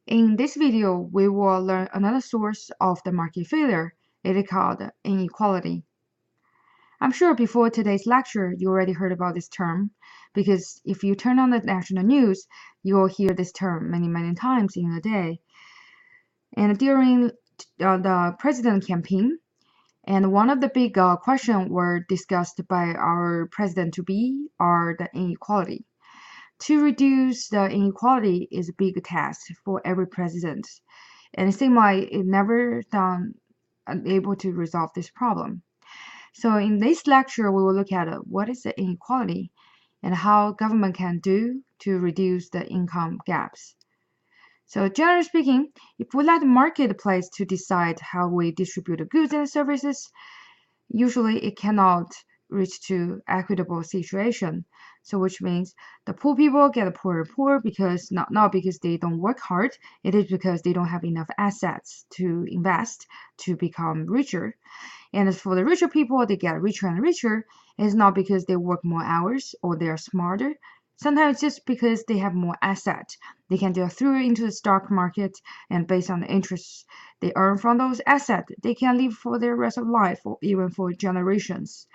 In this video, we will learn another source of the market failure. It is called inequality. I'm sure before today's lecture, you already heard about this term, because if you turn on the national news, you will hear this term many times in a day. And during the president campaign, and one of the big questions were discussed by our president-to-be are the inequality. To reduce the inequality is a big task for every president, and it seems like it never done able to resolve this problem. So in this lecture, we will look at what is the inequality and how government can do to reduce the income gaps. So generally speaking, if we let the marketplace to decide how we distribute the goods and services, usually it cannot reach to equitable situation. So which means the poor people get poorer because not because they don't work hard, it is because they don't have enough assets to invest to become richer. And as for the richer people, they get richer and richer. It's not because they work more hours or they are smarter. Sometimes just because they have more assets. They can just throw it into the stock market, and based on the interest they earn from those assets, they can live for their rest of life or even for generations.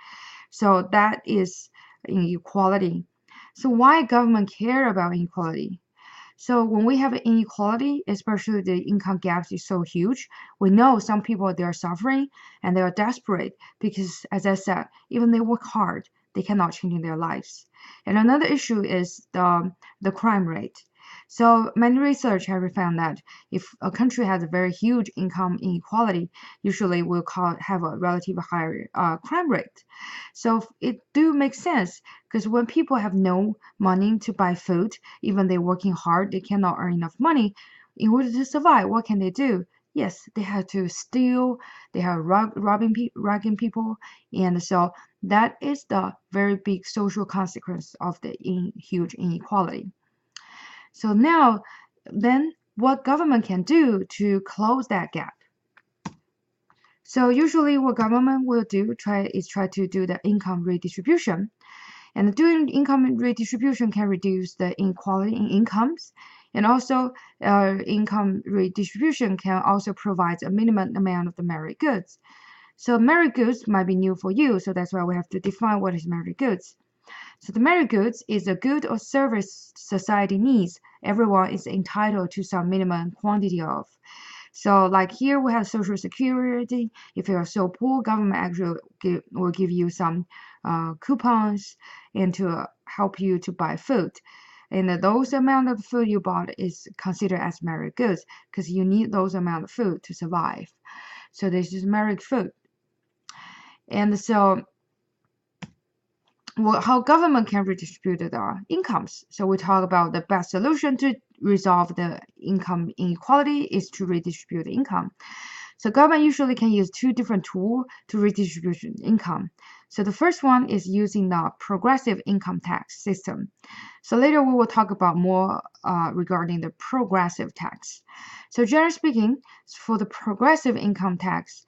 So that is inequality. So why government care about inequality? So when we have inequality, especially the income gaps is so huge, we know some people they are suffering and they are desperate because, as I said, even they work hard, they cannot change their lives. And another issue is the crime rate. So many research have found that if a country has a very huge income inequality, usually will have a relatively higher crime rate. So it do make sense because when people have no money to buy food, even they're working hard, they cannot earn enough money in order to survive. What can they do? Yes, they have to steal, they have robbing people, and so that is the very big social consequence of the huge inequality. So now, then what government can do to close that gap? So usually what government will do is try to do the income redistribution. And doing income redistribution can reduce the inequality in incomes. And also income redistribution can also provide a minimum amount of the merit goods. So merit goods might be new for you, so that's why we have to define what is merit goods. So the merit goods is a good or service society needs. Everyone is entitled to some minimum quantity of. So like here we have social security. If you're so poor, government actually will give you some coupons and to help you to buy food. And those amount of food you bought is considered as merit goods because you need those amount of food to survive. So this is merit food. And so how government can redistribute the incomes. So we talk about the best solution to resolve the income inequality is to redistribute the income. So government usually can use two different tools to redistribute income. So the first one is using the progressive income tax system. So later we will talk about more regarding the progressive tax. So generally speaking, for the progressive income tax,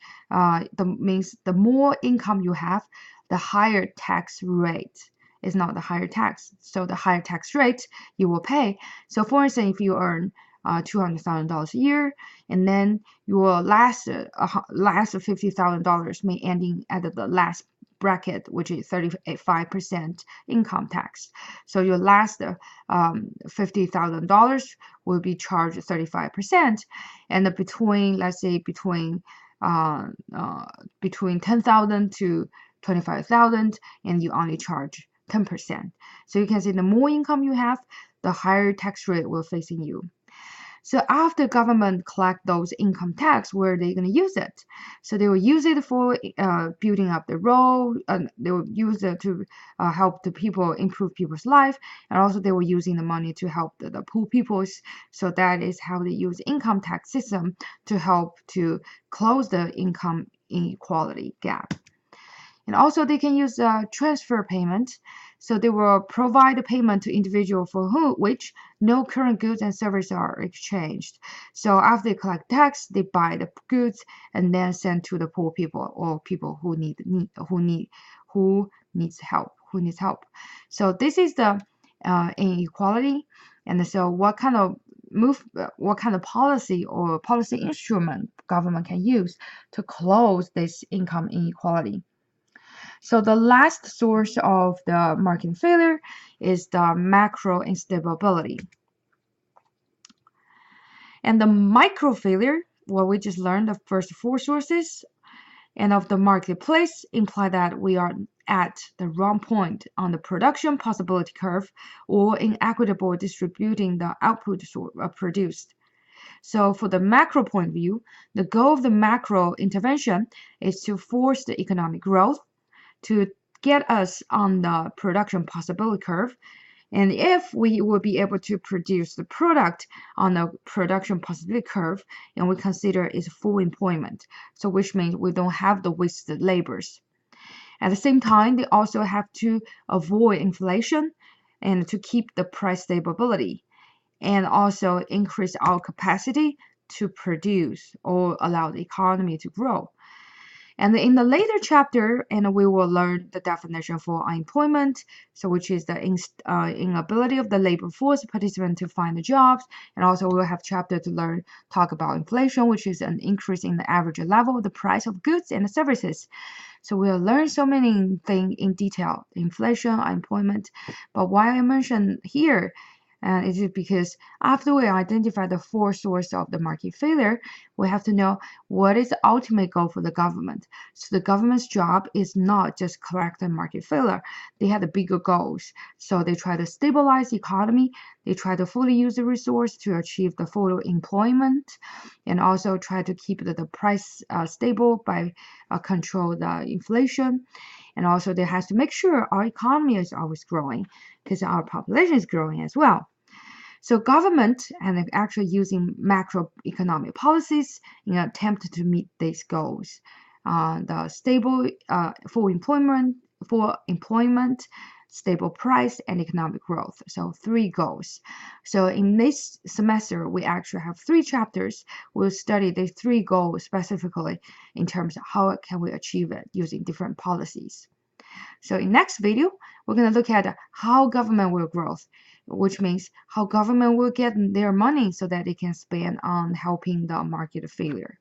means the more income you have, the higher tax rate. Is not the higher tax. So the higher tax rate you will pay. So for instance, if you earn $200,000 a year, and then your last $50,000 may ending at the last bracket, which is 35% income tax. So your last $50,000 will be charged 35%, and between, let's say, between 10,000 to 25,000, and you only charge 10%. So you can see the more income you have, the higher tax rate will facing you. So after government collect those income tax, where are they going to use it? So they will use it for building up the road, and they will use it to help the people, improve people's life, and also they were using the money to help the poor peoples. So that is how they use income tax system to help to close the income inequality gap. And also they can use transfer payment. So they will provide a payment to individual for which no current goods and services are exchanged. So after they collect tax, they buy the goods and then send to the poor people or people who needs help. So this is the inequality. And so what kind of what kind of policy or policy instrument government can use to close this income inequality. So the last source of the market failure is the macro instability. And the micro failure, what we just learned, the first four sources and of the marketplace imply that we are at the wrong point on the production possibility curve or inequitable distributing the output produced. So for the macro point of view, the goal of the macro intervention is to force the economic growth to get us on the production possibility curve. And if we will be able to produce the product on the production possibility curve, and we consider it's full employment, so which means we don't have the wasted labors. At the same time, they also have to avoid inflation and to keep the price stability, and also increase our capacity to produce or allow the economy to grow. And in the later chapter, and we will learn the definition for unemployment, so which is the inability of the labor force participant to find the jobs. And also we'll have chapter to talk about inflation, which is an increase in the average level of the price of goods and services. So we'll learn so many things in detail, inflation, unemployment. But why I mention here, and it is because after we identify the four sources of the market failure, we have to know what is the ultimate goal for the government. So the government's job is not just correct the market failure. They have the bigger goals. So they try to stabilize the economy. They try to fully use the resource to achieve the full employment, and also try to keep the price stable by control the inflation. And also they have to make sure our economy is always growing because our population is growing as well. So government and actually using macroeconomic policies in an attempt to meet these goals. The stable full employment, stable price, and economic growth. So three goals. So in this semester, we actually have three chapters. We'll study these three goals specifically in terms of how can we achieve it using different policies. So in next video, we're going to look at how government will grow, which means how government will get their money so that they can spend on helping the market failure.